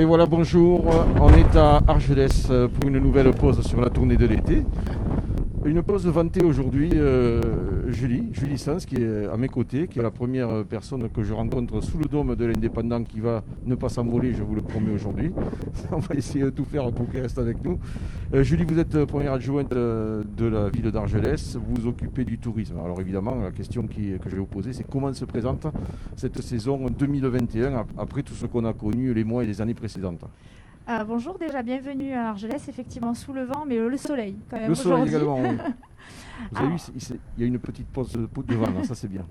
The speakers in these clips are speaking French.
Et voilà, bonjour, on est à Argelès pour une nouvelle pause sur la tournée de l'été. Une pause vantée aujourd'hui, Julie Sens qui est à mes côtés, qui est la première personne que je rencontre sous le dôme de l'Indépendant qui va ne pas s'envoler, je vous le promets aujourd'hui. On va essayer de tout faire pour qu'elle reste avec nous. Julie, vous êtes première adjointe de la ville d'Argelès, vous vous occupez du tourisme. Alors évidemment, la question que je vais vous poser, c'est comment se présente cette saison 2021 après tout ce qu'on a connu les mois et les années précédentes? Bonjour, déjà bienvenue à Argelès, effectivement sous le vent, mais le soleil quand même. Le soleil aujourd'hui. également, oui. Vous avez vu, il y a une petite pause de vent, ça c'est bien.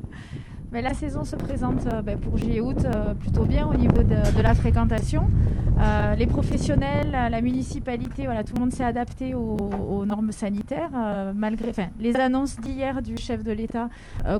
Mais la saison se présente pour juillet-août plutôt bien au niveau de la fréquentation. Les professionnels, la municipalité, voilà, tout le monde s'est adapté aux normes sanitaires. Malgré les annonces d'hier du chef de l'État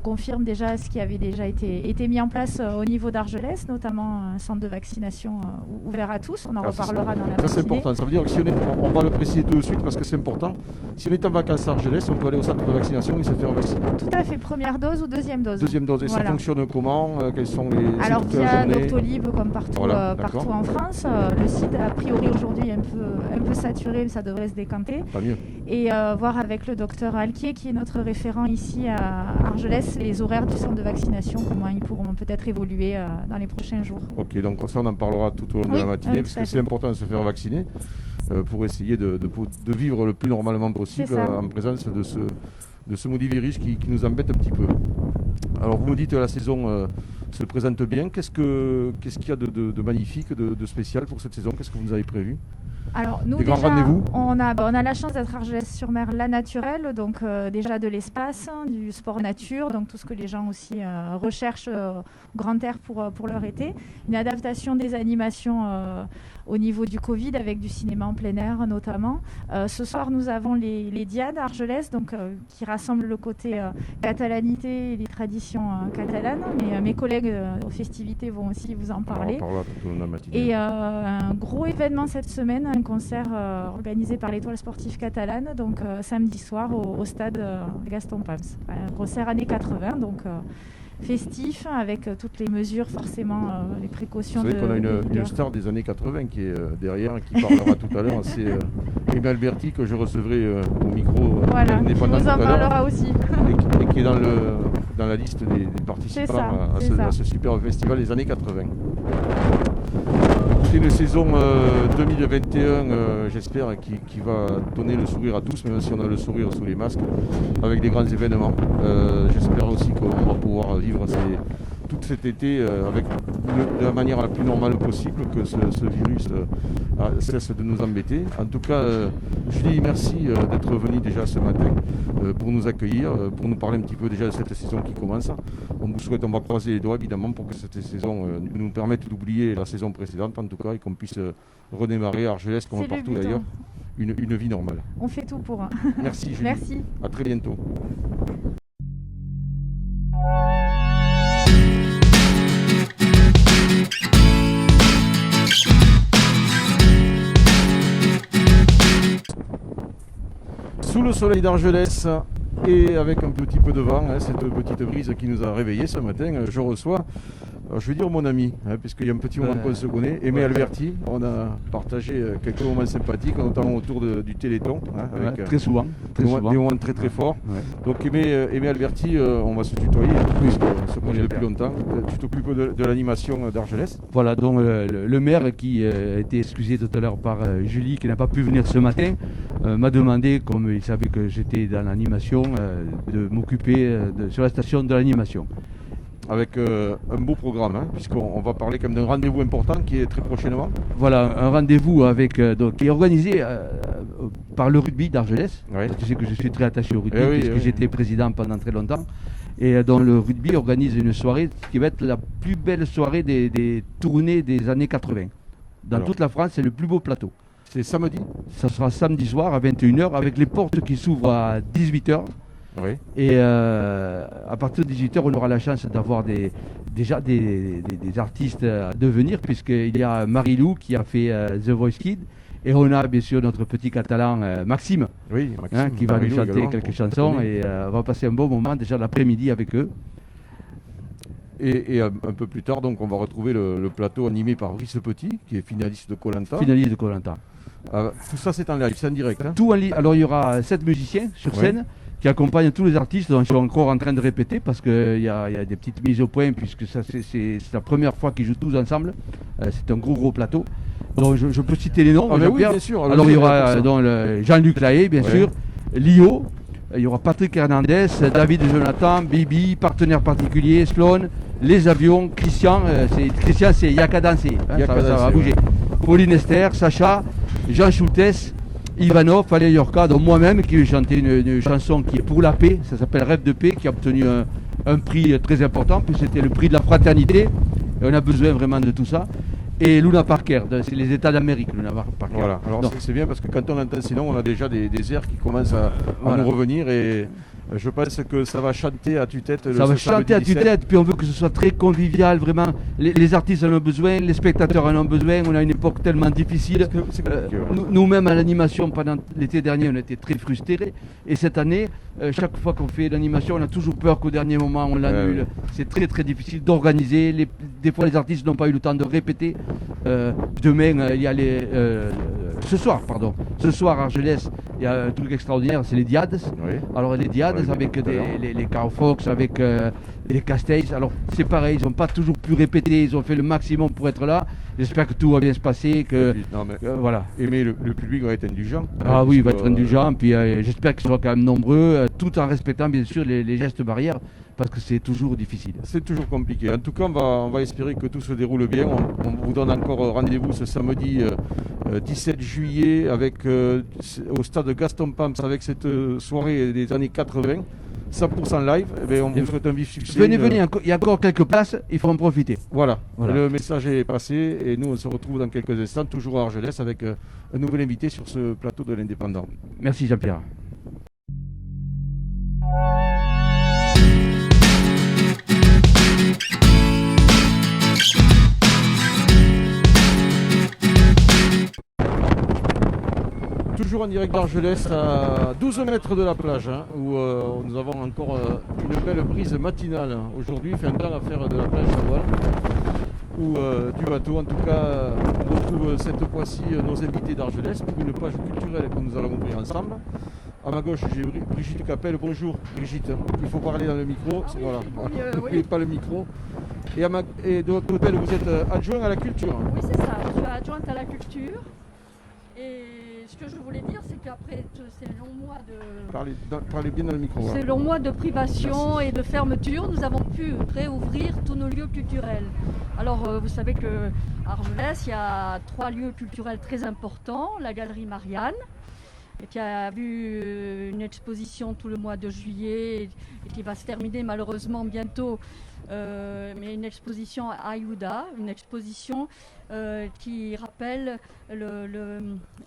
confirment déjà ce qui avait déjà été mis en place au niveau d'Argelès, notamment un centre de vaccination ouvert à tous. On en reparlera dans la matinée. Ça c'est important, ça veut dire que si on va le préciser tout de suite parce que c'est important. Si on est en vacances à Argelès, on peut aller au centre de vaccination et se faire vacciner. Tout à fait, première dose ou deuxième dose. Deuxième dose, et voilà. Ça fonctionne comment? Quels sont les... Alors via Doctolib comme partout, voilà, partout en France. Le site a priori aujourd'hui est un peu saturé, mais ça devrait se décanter. Pas mieux. Et voir avec le docteur Alquier, qui est notre référent ici à Argelès, les horaires du centre de vaccination, comment ils pourront peut-être évoluer dans les prochains jours. Ok, donc ça on en parlera tout au long de la matinée, parce que c'est important de se faire vacciner pour essayer de vivre le plus normalement possible en présence de ce maudit virus qui nous embête un petit peu. Alors vous me dites que la saison se présente bien. Qu'est-ce qu'il y a de magnifique, de spécial pour cette saison? Qu'est-ce que vous nous avez prévu? Alors nous déjà, on a la chance d'être Argelès-sur-Mer, la naturelle, donc déjà de l'espace, du sport nature, donc tout ce que les gens aussi recherchent grand air pour leur été. Une adaptation des animations au niveau du Covid avec du cinéma en plein air notamment. Ce soir nous avons les Diades à Argelès, donc qui rassemblent le côté catalanité et les traditions catalanes. Mais mes collègues aux festivités vont aussi vous en parler. On parlera tout au long de la matinée. Et un gros événement cette semaine, un concert organisé par l'Étoile sportive catalane, donc samedi soir au stade Gaston Pams. Un concert années 80, donc festif, avec toutes les mesures, forcément, les précautions. Vous savez qu'on a une star des années 80 qui est derrière, qui parlera tout à l'heure, c'est Aimé Alberti, que je recevrai au micro. Voilà, qui vous en parlera aussi. Et qui est dans la liste des participants à ce super festival des années 80. C'est une saison 2021, j'espère, qui va donner le sourire à tous, même si on a le sourire sous les masques, avec des grands événements. J'espère aussi qu'on va pouvoir vivre tout cet été avec de la manière la plus normale possible, que ce virus cesse de nous embêter. En tout cas, Julie, merci d'être venue déjà ce matin pour nous accueillir, pour nous parler un petit peu déjà de cette saison qui commence. On va croiser les doigts évidemment pour que cette saison nous permette d'oublier la saison précédente en tout cas, et qu'on puisse redémarrer à Argelès comme partout d'ailleurs une vie normale. On fait tout pour. Merci Julie. Merci. À très bientôt. Sous le soleil d'Argelès et avec un petit peu de vent, cette petite brise qui nous a réveillés ce matin, je reçois, je vais dire mon ami, puisqu'il y a un petit moment qu'on se connaît, Aimé Alberti. On a partagé quelques moments sympathiques, notamment autour du Téléthon. Avec très souvent. Des moments très très forts. Ouais. Donc Aimé Alberti, on va se tutoyer, puisqu'on se connaît depuis longtemps. Tu t'occupes de l'animation d'Argelès. Voilà, donc le maire qui a été excusé tout à l'heure par Julie, qui n'a pas pu venir ce matin, m'a demandé, comme il savait que j'étais dans l'animation, de m'occuper sur la station de l'animation. Avec un beau programme, puisqu'on va parler quand même d'un rendez-vous important qui est très prochainement. Voilà, un rendez-vous qui est organisé par le rugby d'Argelès. Oui. Tu sais que je suis très attaché au rugby, puisque j'étais président pendant très longtemps. Et dont le rugby organise une soirée qui va être la plus belle soirée des tournées des années 80. Dans toute la France, c'est le plus beau plateau. C'est samedi? Ça sera samedi soir à 21h, avec les portes qui s'ouvrent à 18h. Oui. Et à partir de 18h, on aura la chance d'avoir déjà des artistes à devenir, puisqu'il y a Marilou qui a fait The Voice Kid, et on a bien sûr notre petit catalan Maxime, qui va nous chanter quelques chansons, et on va passer un bon moment déjà l'après-midi avec eux. Et un peu plus tard, donc, on va retrouver le plateau animé par Brice Petit, qui est finaliste de Koh-Lanta. Finaliste de Koh-Lanta. Tout ça, c'est en live, c'est en direct. Hein. Tout en live. Alors, il y aura 7 musiciens sur scène qui accompagnent tous les artistes dont ils sont encore en train de répéter parce qu'il y a des petites mises au point puisque ça, c'est la première fois qu'ils jouent tous ensemble. C'est un gros plateau. Donc, je peux citer les noms. Oui, bien sûr. Alors, il y aura Jean-Luc Lahaye, bien sûr, Lio. Il y aura Patrick Hernandez, David Jonathan, Bibi, partenaire particulier, Sloan, Les Avions, Christian, c'est Yaka Danser, ça va bouger. Pauline Esther, Sacha, Jean Schultes, Ivanov, Alain Yorka, donc moi-même qui vais chanter une chanson qui est pour la paix, ça s'appelle Rêve de paix, qui a obtenu un prix très important, puis c'était le prix de la fraternité, et on a besoin vraiment de tout ça. Et Luna Parker, c'est les États d'Amérique, Luna Parker. Voilà, alors c'est bien parce que quand on entend sinon, on a déjà des airs qui commencent à nous revenir et je pense que ça va chanter à tue-tête. Ça va chanter à tue-tête, puis on veut que ce soit très convivial, vraiment. Les artistes en ont besoin, les spectateurs en ont besoin, on a une époque tellement difficile. Nous-mêmes à l'animation, pendant l'été dernier, on était très frustrés. Et cette année, chaque fois qu'on fait l'animation, on a toujours peur qu'au dernier moment, on l'annule. C'est très difficile d'organiser. Des fois, les artistes n'ont pas eu le temps de répéter. Demain, il y a ce soir à Argelès, il y a un truc extraordinaire, c'est les Diades. Oui. Alors les Diades avec les Carl Fox, avec les Castells. Alors c'est pareil, ils n'ont pas toujours pu répéter, ils ont fait le maximum pour être là. J'espère que tout va bien se passer, voilà. Mais le public va être indulgent. Ah oui, il va être indulgent, puis j'espère qu'ils seront quand même nombreux, tout en respectant bien sûr les gestes barrières. Parce que c'est toujours difficile. C'est toujours compliqué. En tout cas, on va espérer que tout se déroule bien. On vous donne encore rendez-vous ce samedi 17 juillet au stade Gaston Pams avec cette soirée des années 80. 100% live. On vous souhaite un vif succès. Venez, il y a encore quelques places, il faut en profiter. Voilà. Le message est passé et nous on se retrouve dans quelques instants, toujours à Argelès, avec un nouvel invité sur ce plateau de l'Indépendant. Merci Jean-Pierre. Toujours en direct d'Argelès, à 12 mètres de la plage, où nous avons encore une belle brise matinale. Aujourd'hui, il fait un temps à faire de la plage à voile ou du bateau. En tout cas, on retrouve cette fois-ci nos invités d'Argelès pour une plage culturelle que nous allons ouvrir ensemble. À ma gauche, j'ai Brigitte Capelle. Bonjour Brigitte, il faut parler dans le micro. Voilà, n'oubliez pas le micro. Et de l'autre côté, vous êtes adjoint à la culture. Oui, c'est ça, je suis adjointe à la culture. Et ce que je voulais dire, c'est qu'après ces longs mois de... Parlez bien dans le micro. Ces longs mois de privation et de fermeture, nous avons pu réouvrir tous nos lieux culturels. Alors, vous savez qu'à Argelès, il y a 3 lieux culturels très importants. La Galerie Marianne, qui a vu une exposition tout le mois de juillet et qui va se terminer malheureusement bientôt. Mais une exposition à Aïouda, une exposition qui rappelle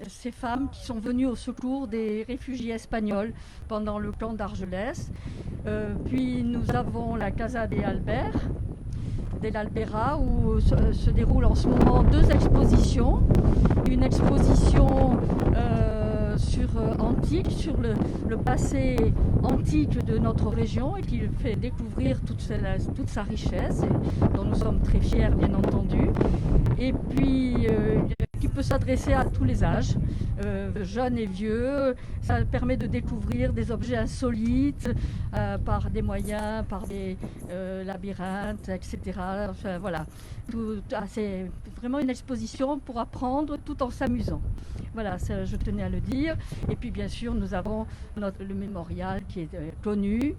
ces femmes qui sont venues au secours des réfugiés espagnols pendant le camp d'Argelès. Puis nous avons la Casa de l'Albera où se déroulent en ce moment 2 expositions. Une exposition antique, sur le passé antique de notre région et qui fait découvrir toute sa richesse et dont nous sommes très fiers bien entendu. Et puis qui peut s'adresser à tous les âges, jeunes et vieux. Ça permet de découvrir des objets insolites par des moyens, par des labyrinthes, etc. Enfin, voilà. C'est vraiment une exposition pour apprendre tout en s'amusant. Voilà, ça, je tenais à le dire. Et puis bien sûr, nous avons le mémorial qui est connu,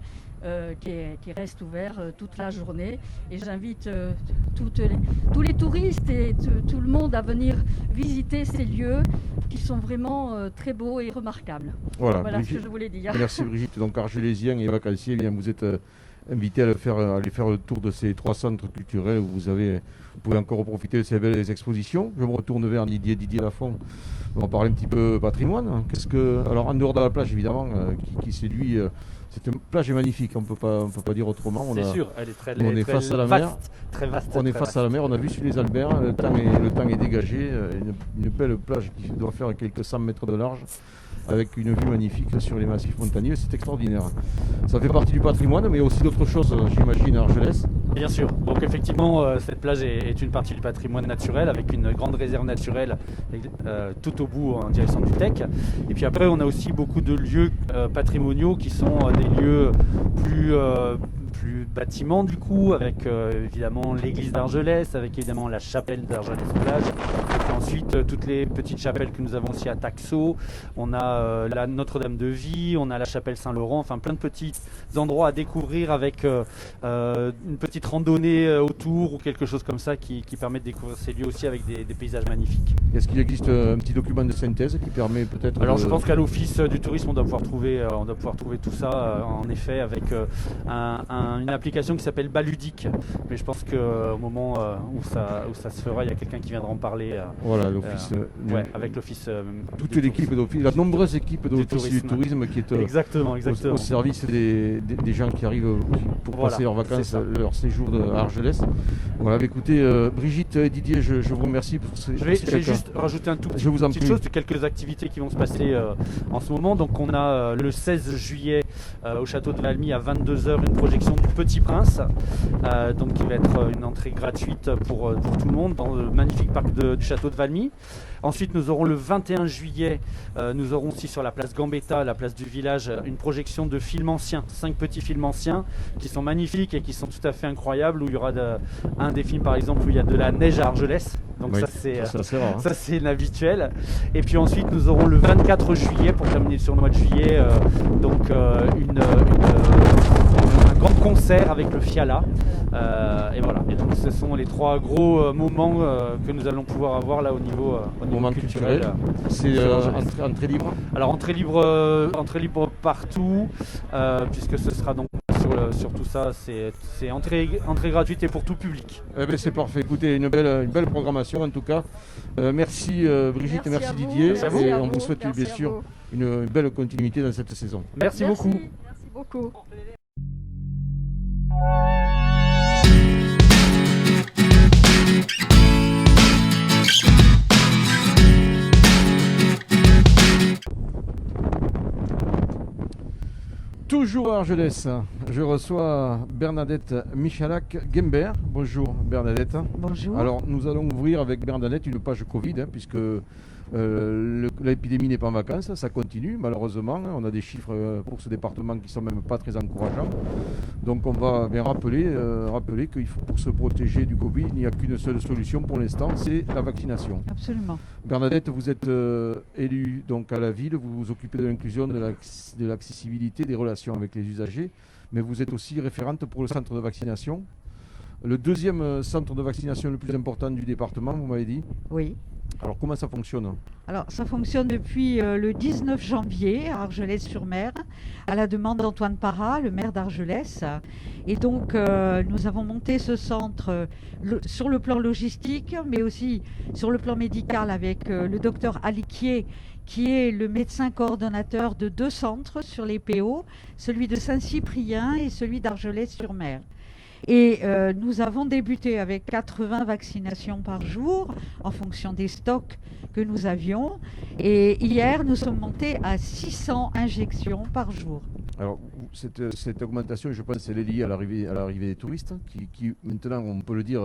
qui reste ouvert toute la journée. Et j'invite tous les touristes et tout le monde à venir visiter ces lieux qui sont vraiment très beaux et remarquables. Voilà ce que je voulais dire. Merci Brigitte. Donc argelésiens et vacanciers, vous êtes invités à aller faire le tour de ces 3 centres culturels où vous pouvez encore profiter de ces belles expositions. Je me retourne vers Didier Lafont. On va parler un petit peu patrimoine. Alors en dehors de la plage évidemment, qui séduit. Cette plage est magnifique, on peut pas dire autrement. C'est sûr, elle est on est face à la mer. Très vaste. On est face à la mer, on a vu sur les Alberts, le temps est dégagé, une belle plage qui doit faire quelques 100 mètres de large. avec une vue magnifique sur les massifs montagneux. C'est extraordinaire. Ça fait partie du patrimoine, mais aussi d'autres choses, j'imagine, à Argelès. Bien sûr. Donc effectivement, cette plage est une partie du patrimoine naturel avec une grande réserve naturelle tout au bout en direction du Tech. Et puis après, on a aussi beaucoup de lieux patrimoniaux qui sont des lieux plus bâtiments du coup, avec évidemment l'église d'Argelès, avec évidemment la chapelle d'Argelès-Plage. Ensuite, toutes les petites chapelles que nous avons aussi à Taxo. On a la Notre-Dame-de-Vie, on a la chapelle Saint-Laurent, enfin plein de petits endroits à découvrir avec une petite randonnée autour ou quelque chose comme ça qui permet de découvrir ces lieux aussi avec des paysages magnifiques. Est-ce qu'il existe un petit document de synthèse qui permet peut-être... Alors je pense qu'à l'Office du tourisme, on doit pouvoir trouver tout ça en effet avec une application qui s'appelle Baludique. Mais je pense qu'au moment où ça se fera, il y a quelqu'un qui viendra en parler. Voilà, l'office. Avec l'office. Toute l'équipe d'office, la nombreuse équipe d'office du tourisme qui est exactement. Au service des gens qui arrivent pour passer leurs vacances, leur séjour à Argelès. Voilà, écoutez, Brigitte et Didier, je vous remercie pour ces. Je vais juste rajouter un petite chose de quelques activités qui vont se passer en ce moment. Donc on a le 16 juillet au château de Valmy à 22h une projection du Petit Prince, donc qui va être une entrée gratuite pour tout le monde dans le magnifique parc du château de Valmy. Ensuite, nous aurons le 21 juillet, nous aurons aussi sur la place Gambetta, la place du village, une projection de films anciens, 5 petits films anciens qui sont magnifiques et qui sont tout à fait incroyables, où il y aura un des films par exemple où il y a de la neige à Argelès. Donc oui, ça c'est inhabituel. Et puis ensuite nous aurons le 24 juillet pour terminer sur le mois de juillet un grand concert avec le Fiala. Et voilà. Et donc ce sont les 3 gros moments que nous allons pouvoir avoir là au niveau culturel. C'est entrée libre. Alors entrée libre partout, puisque ce sera donc sur tout ça, c'est entrée gratuite et pour tout public. Eh bien, c'est parfait. Écoutez, une belle programmation en tout cas. Merci Brigitte et merci Didier. Et on vous souhaite bien sûr une belle continuité dans cette saison. Merci beaucoup. Merci beaucoup. Toujours à Argelès, je reçois Bernadette Michalak-Guembert. Bonjour Bernadette. Bonjour. Alors nous allons ouvrir avec Bernadette une page Covid, puisque l'épidémie n'est pas en vacances, ça continue malheureusement. On a des chiffres pour ce département qui ne sont même pas très encourageants. Donc on va bien rappeler qu'il faut, pour se protéger du Covid, il n'y a qu'une seule solution pour l'instant, c'est la vaccination. Absolument. Bernadette, vous êtes élue donc à la ville, vous vous occupez de l'inclusion, de l'accessibilité, des relations avec les usagers, mais vous êtes aussi référente pour le centre de vaccination. Le deuxième centre de vaccination le plus important du département, vous m'avez dit ? Oui. Alors comment ça fonctionne ? Alors ça fonctionne depuis le 19 janvier à Argelès-sur-Mer, à la demande d'Antoine Parra, le maire d'Argelès. Et donc nous avons monté ce centre sur le plan logistique, mais aussi sur le plan médical avec le docteur Aliquier, qui est le médecin coordonnateur de 2 centres sur les PO, celui de Saint-Cyprien et celui d'Argelès-sur-Mer. Et nous avons débuté avec 80 vaccinations par jour en fonction des stocks que nous avions. Et hier, nous sommes montés à 600 injections par jour. Alors, cette augmentation, je pense, elle est liée à l'arrivée des touristes qui, maintenant, on peut le dire,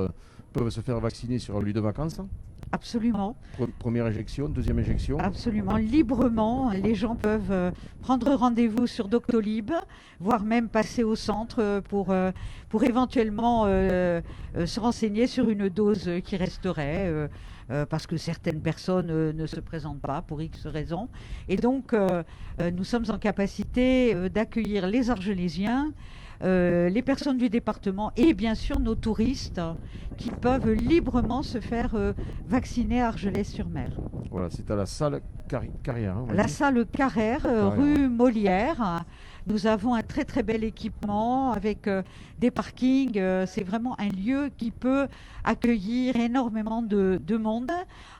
peuvent se faire vacciner sur un lieu de vacances. Absolument. Première injection, deuxième injection. Absolument, librement. Les gens peuvent prendre rendez-vous sur Doctolib, voire même passer au centre pour éventuellement se renseigner sur une dose qui resterait, parce que certaines personnes ne se présentent pas pour X raisons. Et donc, nous sommes en capacité d'accueillir les Argelésiens, les personnes du département et bien sûr nos touristes qui peuvent librement se faire vacciner à Argelès-sur-Mer. Voilà, c'est à la salle Carrière. La salle Carrère, rue Molière. Nous avons un très très bel équipement avec des parkings. C'est vraiment un lieu qui peut accueillir énormément de monde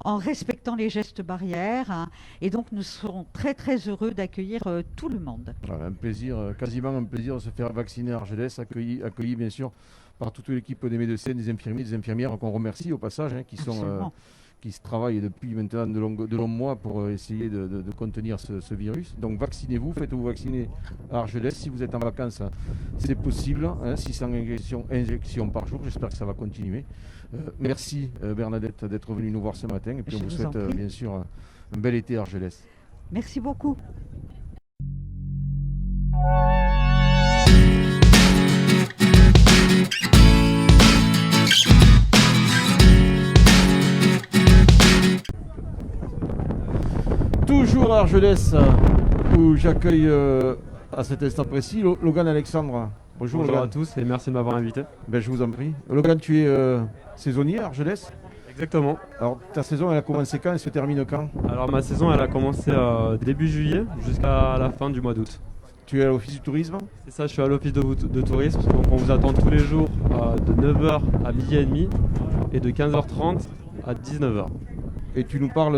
en respectant les gestes barrières. Et donc nous serons très très heureux d'accueillir tout le monde. Voilà, un plaisir, quasiment un plaisir de se faire vacciner à Argelès, accueilli bien sûr par toute l'équipe des médecins, des infirmiers, des infirmières qu'on remercie au passage, qui qui se travaille depuis maintenant de longs mois pour essayer de contenir ce virus. Donc vaccinez-vous, faites-vous vacciner à Argelès. Si vous êtes en vacances, c'est possible. 600 injections par jour, j'espère que ça va continuer. Merci Bernadette d'être venue nous voir ce matin. Et puis on vous souhaite bien sûr un bel été à Argelès. Merci beaucoup. Toujours à Argelès, où j'accueille à cet instant précis Logan Alexandre. Bonjour Logan. Logan. À tous et merci de m'avoir invité. Ben, je vous en prie. Logan, tu es saisonnier à Argelès? Exactement. Alors ta saison elle a commencé quand et se termine quand? Alors ma saison elle a commencé début juillet jusqu'à la fin du mois d'août. Tu es à l'office du tourisme? C'est ça, je suis à l'office de tourisme. Donc on vous attend tous les jours de 9h à midi et demi et de 15h30 à 19h. Et tu nous parles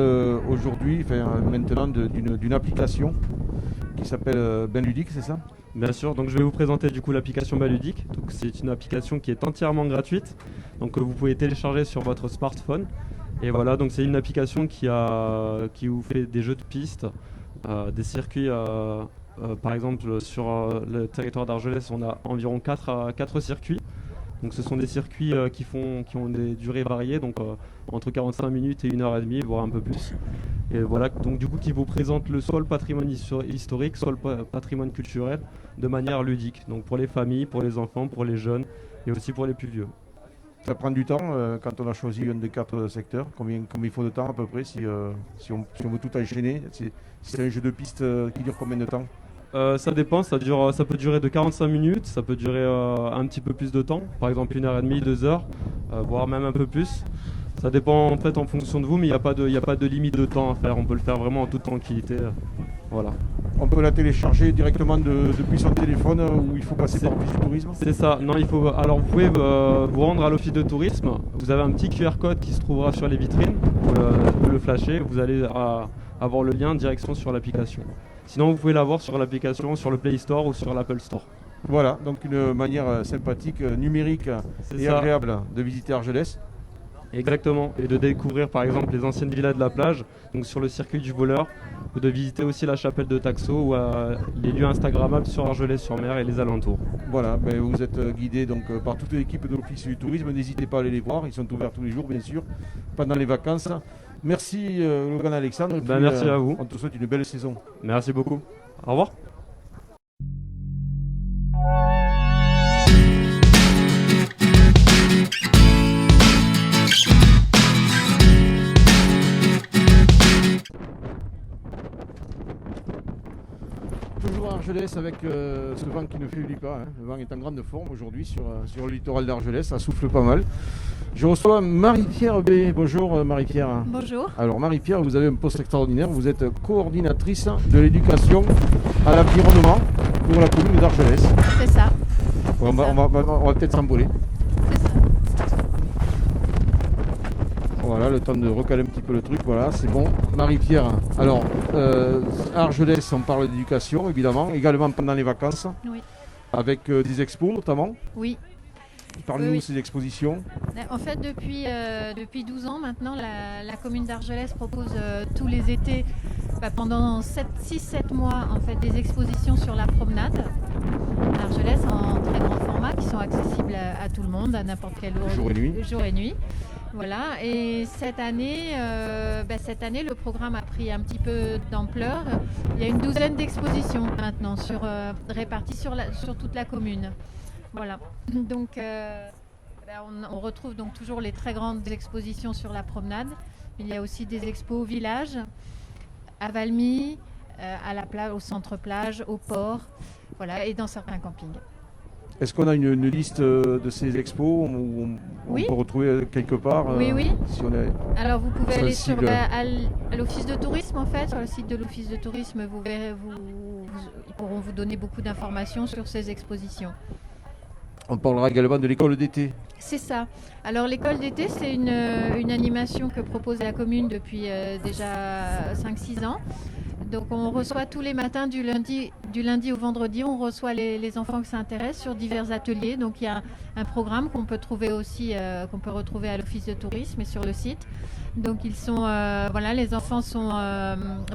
aujourd'hui, maintenant, d'une application qui s'appelle Benludique, c'est ça? Bien sûr, donc je vais vous présenter du coup l'application Benludique. Donc c'est une application qui est entièrement gratuite, donc que vous pouvez télécharger sur votre smartphone. Et voilà, donc c'est une application qui vous fait des jeux de pistes, des circuits. Par exemple, sur le territoire d'Argelès, on a environ 4 circuits. Donc ce sont des circuits qui ont des durées variées, donc entre 45 minutes et 1h30, voire un peu plus. Et voilà, donc du coup qui vous présente soit le patrimoine historique, soit le patrimoine culturel de manière ludique. Donc pour les familles, pour les enfants, pour les jeunes et aussi pour les plus vieux. Ça prend du temps quand on a choisi un des 4 secteurs. Combien il faut de temps à peu près si on veut tout enchaîner? C'est un jeu de piste qui dure combien de temps? Ça dépend, ça peut durer de 45 minutes, ça peut durer un petit peu plus de temps, par exemple 1h30, 2h, voire même un peu plus. Ça dépend en fait en fonction de vous, mais il n'y a pas de limite de temps à faire, on peut le faire vraiment en toute tranquillité. Voilà. On peut la télécharger directement depuis son téléphone ou il faut passer par l'office du tourisme? C'est ça, non alors vous pouvez vous rendre à l'office de tourisme, vous avez un petit QR code qui se trouvera sur les vitrines, vous le flashez, vous allez avoir le lien direction sur l'application. Sinon, vous pouvez l'avoir sur l'application, sur le Play Store ou sur l'Apple Store. Voilà, donc une manière sympathique, numérique et agréable de visiter Argelès. Exactement, et de découvrir par exemple les anciennes villas de la plage, donc sur le circuit du voleur, ou de visiter aussi la chapelle de Taxo ou les lieux instagrammables sur Argelès-sur-Mer et les alentours. Voilà, vous êtes guidé donc par toute l'équipe de l'Office du tourisme, n'hésitez pas à aller les voir, ils sont ouverts tous les jours bien sûr, pendant les vacances. Merci Logan Alexandre. Et puis, merci à vous. On te souhaite une belle saison. Merci beaucoup. Au revoir. Toujours à Argelès avec ce vent qui ne faiblit pas. Le vent est en grande forme aujourd'hui sur le littoral d'Argelès, ça souffle pas mal. Je reçois Marie-Pierre B. Bonjour Marie-Pierre. Bonjour. Alors Marie-Pierre, vous avez un poste extraordinaire, vous êtes coordinatrice de l'éducation à l'environnement pour la commune d'Argelès. C'est ça. On va peut-être s'envoler. C'est ça. Voilà, le temps de recaler un petit peu le truc, voilà, c'est bon. Marie-Pierre, alors, à Argelès, on parle d'éducation, évidemment, également pendant les vacances, Oui. avec des expos notamment. Oui. Parlez-nous de ces expositions. En fait, depuis 12 ans maintenant, la commune d'Argelès propose tous les étés, pendant 6-7 mois, en fait, des expositions sur la promenade d'Argelès en très grand format qui sont accessibles à tout le monde, à n'importe quelle heure. Jour et nuit. Voilà, et cette année, le programme a pris un petit peu d'ampleur. Il y a une douzaine d'expositions maintenant réparties sur toute la commune. Voilà, donc on retrouve donc toujours les très grandes expositions sur la promenade. Il y a aussi des expos au village, à Valmy, à la plage, au centre plage, au port, voilà, et dans certains campings. Est-ce qu'on a une liste de ces expos où on peut retrouver quelque part Oui. Si on est alors vous pouvez aller à l'office de tourisme en fait, sur le site de l'office de tourisme, vous verrez, ils pourront vous donner beaucoup d'informations sur ces expositions. On parlera également de l'école d'été. C'est ça. Alors l'école d'été, c'est une animation que propose la commune depuis déjà 5-6 ans. Donc on reçoit tous les matins du lundi au vendredi, on reçoit les enfants qui s'intéressent sur divers ateliers. Donc il y a un programme qu'on peut trouver aussi, qu'on peut retrouver à l'Office de tourisme et sur le site. Donc ils sont, les enfants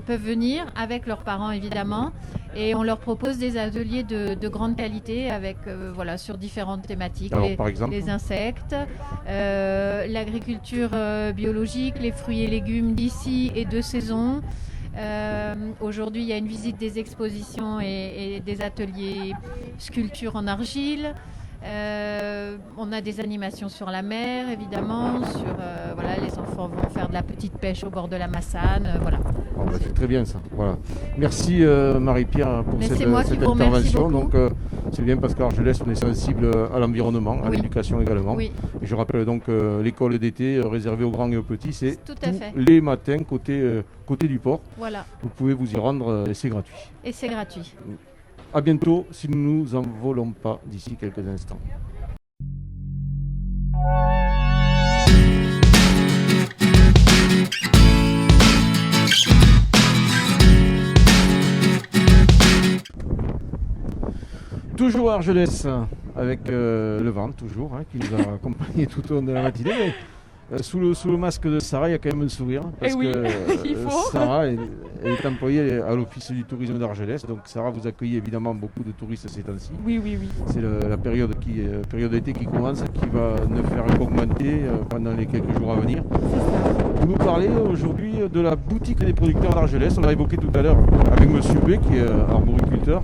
peuvent venir avec leurs parents évidemment, et on leur propose des ateliers de grande qualité avec, sur différentes thématiques. Alors, par exemple, les insectes, l'agriculture biologique, les fruits et légumes d'ici et de saison. Aujourd'hui, il y a une visite des expositions et des ateliers sculpture en argile. On a des animations sur la mer, évidemment. Les enfants vont faire de la petite pêche au bord de la Massane. C'est très bien ça. Voilà. Merci Marie-Pierre pour cette intervention. Donc c'est bien parce qu'Argelès, on est sensible à l'environnement, à l'éducation également. Oui. Et je rappelle donc l'école d'été réservée aux grands et aux petits, c'est tout à fait. Les matins côté du port. Voilà. Vous pouvez vous y rendre et c'est gratuit. Et c'est gratuit. À bientôt si nous ne nous envolons pas d'ici quelques instants. Toujours à Argelès avec le vent, toujours, qui nous a accompagnés tout au long de la matinée. Mais, sous le masque de Sarah, il y a quand même un sourire. Parce que il faut. Sarah elle est employée à l'Office du tourisme d'Argelès. Donc Sarah, vous accueillez évidemment beaucoup de touristes ces temps-ci. Oui. C'est la période d'été qui commence, qui va ne faire qu'augmenter pendant les quelques jours à venir. Vous nous parlez aujourd'hui de la boutique des producteurs d'Argelès. On l'a évoqué tout à l'heure avec Monsieur B, qui est arboriculteur.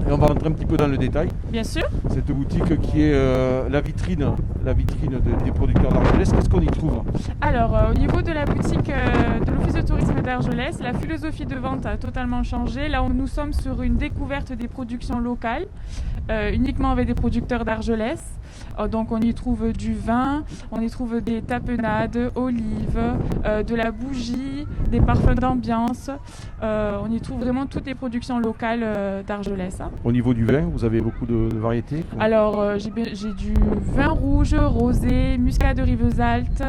Et on va rentrer un petit peu dans le détail. Bien sûr. Cette boutique qui est la vitrine des producteurs d'Argelès, qu'est-ce qu'on y trouve? Alors, au niveau de la boutique de l'Office de tourisme d'Argelès, la philosophie de vente a totalement changé. Là, nous sommes sur une découverte des productions locales, uniquement avec des producteurs d'Argelès. Donc, on y trouve du vin, on y trouve des tapenades, olives, de la bougie, des parfums d'ambiance. On y trouve vraiment toutes les productions locales d'Argelès. Au niveau du vin, vous avez beaucoup de variétés? Alors, j'ai du vin rouge, rosé, muscat de Rivesaltes,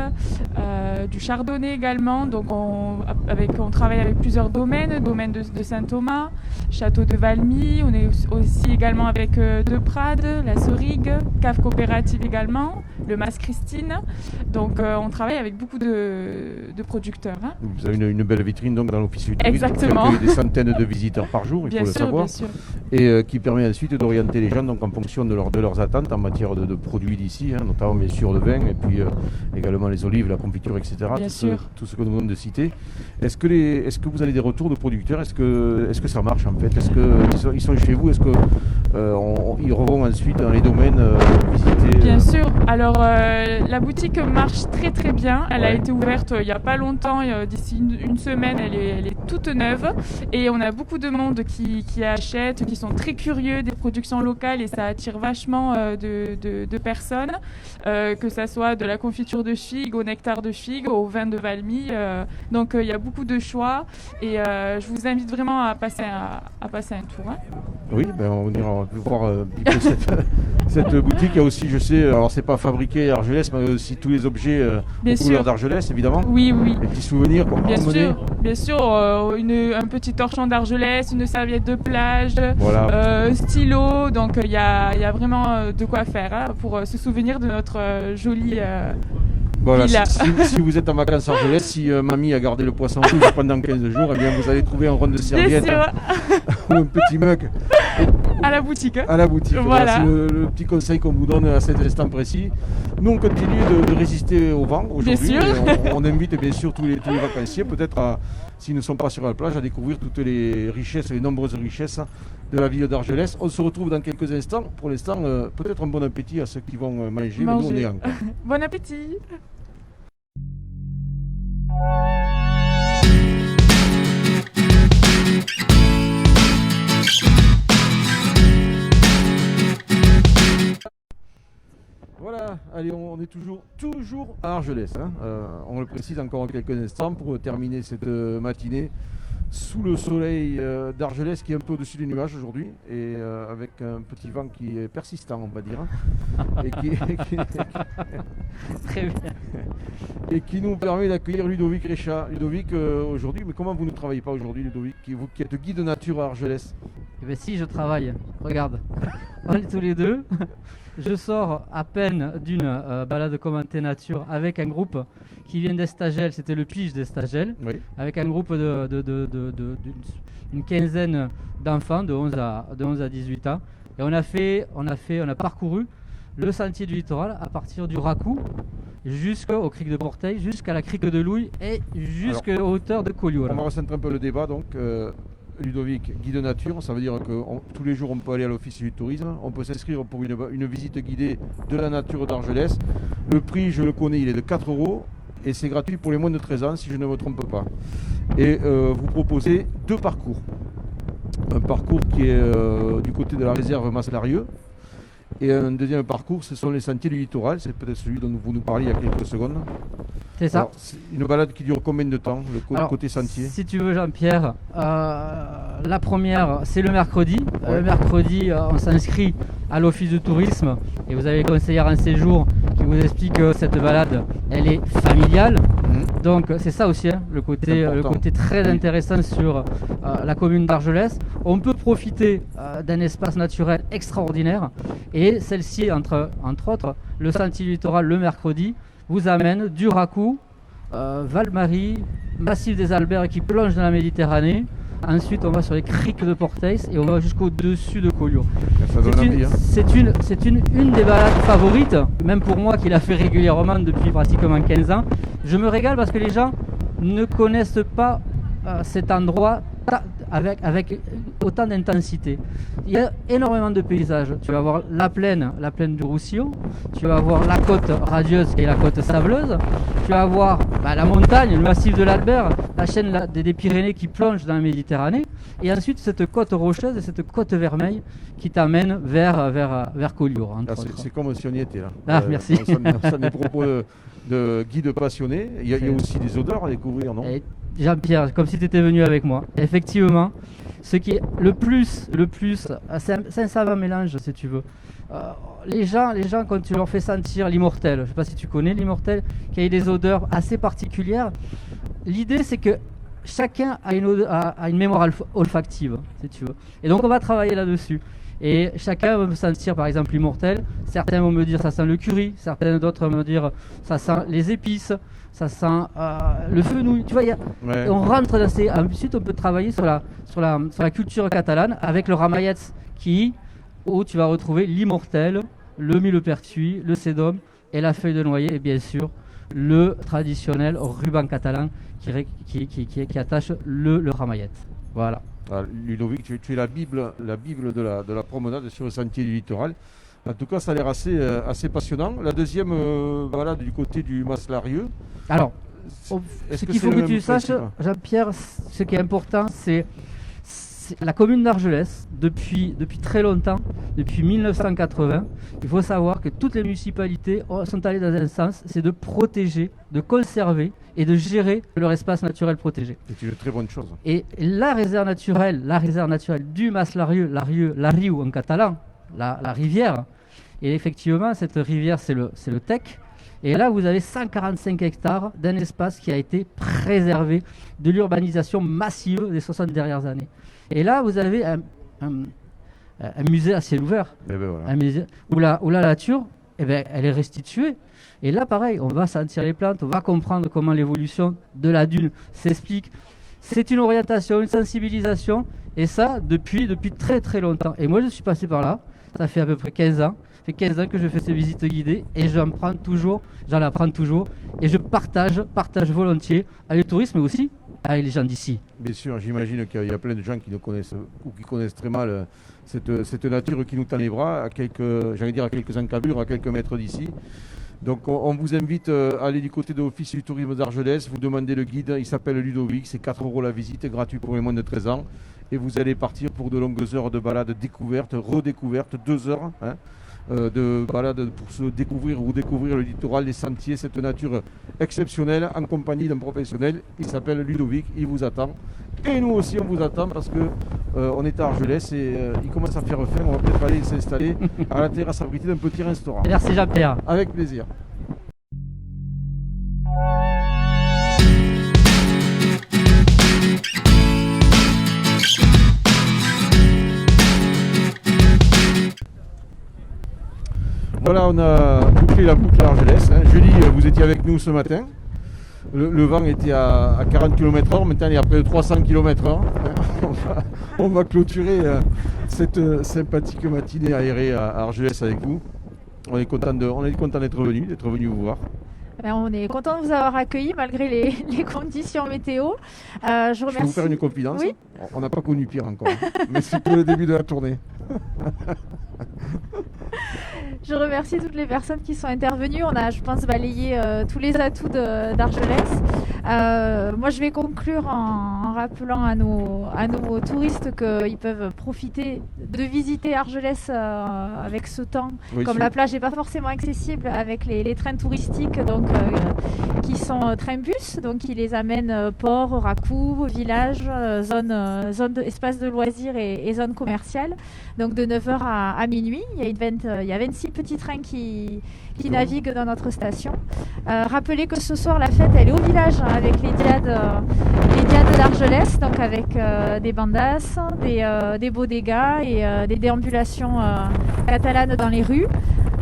du chardonnay également. Donc, on travaille avec plusieurs domaines de Saint-Thomas, Château de Valmy. On est aussi également avec De Prades, la Serigue, Cave Coopérative également, le Mas Christine. Donc, on travaille avec beaucoup de producteurs. Vous avez une belle vitrine donc dans l'Office du tourisme. Exactement. Qui accueille des centaines de visiteurs par jour, il faut le savoir. Bien sûr. Et qui permet ensuite d'orienter les gens donc, en fonction de leurs attentes en matière de produits d'ici, notamment bien sûr le vin et puis également les olives, la confiture, etc. Tout ce que nous venons de citer. Est-ce que vous avez des retours de producteurs? Est-ce que ça marche en fait? Est-ce qu'ils sont chez vous? Est-ce qu'ils revont ensuite dans les domaines visiter? Bien sûr. Alors la boutique marche très très bien. Elle a été ouverte il n'y a pas longtemps, d'ici une semaine. Elle est toute neuve et on a beaucoup de monde qui achètent, qui sont très curieux des productions locales et ça attire vachement de personnes, que ça soit de la confiture de figue au nectar de figue, au vin de Valmy. Donc il y a beaucoup de choix et je vous invite vraiment à passer un tour. Oui, on ira voir un petit peu cette boutique. Il y a aussi, je sais, alors c'est pas fabriqué à Argelès, mais aussi tous les objets aux couleurs d'Argelès, évidemment. Oui. Les petits souvenirs, quoi. Bien sûr, un petit torchon d'Argelès, une serviette de plage, stylo. Donc il y a vraiment de quoi faire pour se souvenir de notre jolie voilà, si vous êtes en vacances à Argelès, si mamie a gardé le poisson rouge pendant 15 jours, eh bien vous allez trouver un rond de serviette ou un petit mug à la boutique. Voilà. C'est le petit conseil qu'on vous donne à cet instant précis. Nous on continue de résister au vent aujourd'hui. On invite bien sûr tous les vacanciers, peut-être s'ils ne sont pas sur la plage, à découvrir toutes les nombreuses richesses de la ville d'Argelès. On se retrouve dans quelques instants. Pour l'instant, peut-être un bon appétit à ceux qui vont manger. Mais nous on est encore. Bon appétit. Voilà, allez, on est toujours à Argelès. On le précise encore en quelques instants pour terminer cette matinée sous le soleil d'Argelès qui est un peu au-dessus des nuages aujourd'hui et avec un petit vent qui est persistant, on va dire, Très bien. et qui nous permet d'accueillir Ludovic Réchat. Ludovic, aujourd'hui, mais comment vous ne travaillez pas aujourd'hui, Ludovic, vous qui êtes guide nature à Argelès? Eh bien si, je travaille. Regarde, on est tous les deux. Je sors à peine d'une balade commentée nature avec un groupe qui vient d'Estagel, c'était le pitch d'Estagel, Oui. avec un groupe d'une quinzaine d'enfants de 11 à 18 ans. Et on a parcouru le sentier du littoral à partir du Racou jusqu'au cric de Porteil, jusqu'à la crique de Louille et jusqu'aux hauteurs de Collioure. On va recentrer un peu le débat donc. Ludovic, guide nature, ça veut dire que tous les jours on peut aller à l'office du tourisme, on peut s'inscrire pour une visite guidée de la nature d'Argelès. Le prix, je le connais, il est de 4 € et c'est gratuit pour les moins de 13 ans si je ne me trompe pas. Et vous proposez 2 parcours. Un parcours qui est du côté de la réserve Masselarieux et un deuxième parcours, ce sont les sentiers du littoral, c'est peut-être celui dont vous nous parliez il y a quelques secondes. C'est ça. Alors, c'est une balade qui dure combien de temps, le côté sentier? Si tu veux, Jean-Pierre, la première, c'est le mercredi. Ouais. Le mercredi, on s'inscrit à l'office de tourisme et vous avez les conseillères en séjour qui vous expliquent que cette balade, elle est familiale. Donc c'est ça aussi, hein, le côté très intéressant sur la commune d'Argelès. On peut profiter d'un espace naturel extraordinaire et celle-ci, entre autres, le sentier littoral le mercredi, vous amène du Racou, Val-Marie, Massif des Alberts qui plonge dans la Méditerranée. Ensuite, on va sur les criques de Porteil et on va jusqu'au-dessus de Collioure. C'est une des balades favorites, même pour moi qui l'a fait régulièrement depuis pratiquement 15 ans. Je me régale parce que les gens ne connaissent pas cet endroit avec autant d'intensité. Il y a énormément de paysages. Tu vas voir la plaine du Roussillon, tu vas voir la côte radieuse et la côte sableuse, tu vas voir la montagne, le massif de l'Albert, la chaîne des Pyrénées qui plonge dans la Méditerranée, et ensuite cette côte rocheuse et cette côte vermeille qui t'amène vers Collioure. C'est comme si on y était là. Merci. Ça des propos de guide passionné. Il y a aussi des odeurs à découvrir, non? Jean-Pierre, comme si tu étais venu avec moi. Effectivement, ce qui est le plus, c'est un savant mélange, si tu veux. Les gens, quand tu leur fais sentir l'immortel, je ne sais pas si tu connais l'immortel, qui a des odeurs assez particulières, l'idée c'est que chacun a une mémoire olfactive, si tu veux. Et donc on va travailler là-dessus. Et chacun va me sentir par exemple l'immortel. Certains vont me dire ça sent le curry, certains d'autres vont me dire ça sent les épices, ça sent le fenouil. Tu vois, on rentre dans ces. Ensuite, on peut travailler sur la culture catalane avec le ramayet où tu vas retrouver l'immortel, le millepertuis, le sédum et la feuille de noyer et bien sûr le traditionnel ruban catalan qui attache le ramayet. Voilà. Ludovic, tu es la Bible de la promenade sur le sentier du littoral. En tout cas, ça a l'air assez passionnant. La deuxième balade du côté du Masselarieux. Alors, ce qu'il faut que tu saches, Jean-Pierre, ce qui est important, c'est la commune d'Argelès, depuis très longtemps, depuis 1980, il faut savoir que toutes les municipalités sont allées dans un sens, c'est de protéger, de conserver et de gérer leur espace naturel protégé. C'est une très bonne chose. Et la réserve naturelle du Masselarieux, la Riu en catalan, la rivière, et effectivement cette rivière c'est le Tec. Et là, vous avez 145 hectares d'un espace qui a été préservé de l'urbanisation massive des 60 dernières années. Et là, vous avez un musée à ciel ouvert, un musée où la nature, elle est restituée. Et là, pareil, on va sentir les plantes, on va comprendre comment l'évolution de la dune s'explique. C'est une orientation, une sensibilisation, et ça depuis très très longtemps. Et moi, je suis passé par là, ça fait à peu près 15 ans. Ça fait 15 ans que je fais ces visites guidées et j'en apprends toujours et je partage volontiers avec le tourisme mais aussi avec les gens d'ici. Bien sûr, j'imagine qu'il y a plein de gens qui nous connaissent ou qui connaissent très mal cette nature qui nous tend les bras à quelques encablures, à quelques mètres d'ici. Donc on vous invite à aller du côté de l'Office du tourisme d'Argelès, vous demandez le guide, il s'appelle Ludovic, c'est 4 € la visite, gratuit pour les moins de 13 ans. Et vous allez partir pour de longues heures de balade découverte, redécouverte, 2 heures. de balades pour se découvrir ou découvrir le littoral, les sentiers, cette nature exceptionnelle en compagnie d'un professionnel. Il s'appelle Ludovic, il vous attend. Et nous aussi on vous attend parce que on est à Argelès et il commence à faire faim. On va peut-être aller s'installer à la terrasse abritée d'un petit restaurant. Merci Jean-Pierre. Avec plaisir. Voilà, on a bouclé la boucle à Argelès. Julie, vous étiez avec nous ce matin. Le vent était à 40 km/h, maintenant il est à près de 300 km/h. On va clôturer cette sympathique matinée aérée à Argelès avec vous. On est content d'être venu vous voir. On est content de vous avoir accueillis malgré les conditions météo. Je peux vous faire une confidence. Oui. On n'a pas connu pire encore, mais c'est que le début de la tournée. Je remercie toutes les personnes qui sont intervenues. On a, je pense, balayé tous les atouts d'Argelès. Moi, je vais conclure en rappelant à nos touristes qu'ils peuvent profiter de visiter Argelès avec ce temps. Oui, comme la plage n'est pas forcément accessible avec les trains touristiques donc, qui sont trains-bus, donc qui les amènent port, racou, village, zone espace de loisirs et zone commerciale. Donc de 9h à minuit, il y a 26 petits trains qui naviguent dans notre station. Rappelez que ce soir, la fête, elle est au village avec les diades d'Argelès, donc avec des bandas, des bodegas et des déambulations catalanes dans les rues.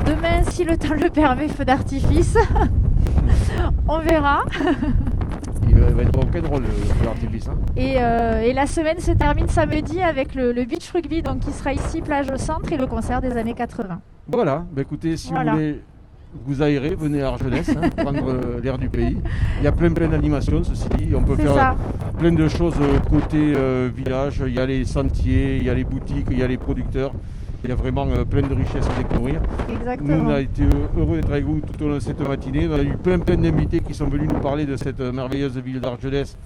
Demain, si le temps le permet, feu d'artifice. On verra. Il va être rock'n'roll le feu d'artifice. Et la semaine se termine samedi avec le beach rugby, donc qui sera ici, plage au centre, et le concert des années 80. Voilà, écoutez, si vous voulez vous aérer, venez à Argelès, prendre l'air du pays. Il y a plein d'animations, ceci dit. On peut faire plein de choses côté village. Il y a les sentiers, il y a les boutiques, il y a les producteurs. Il y a vraiment plein de richesses à découvrir. Exactement. Nous, on a été heureux d'être avec vous tout au long de cette matinée. On a eu plein d'invités qui sont venus nous parler de cette merveilleuse ville d'Argelès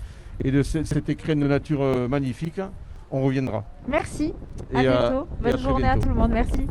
et de cet écrin de nature magnifique. On reviendra. Merci. À bientôt. Bonne journée à tout le monde. Merci.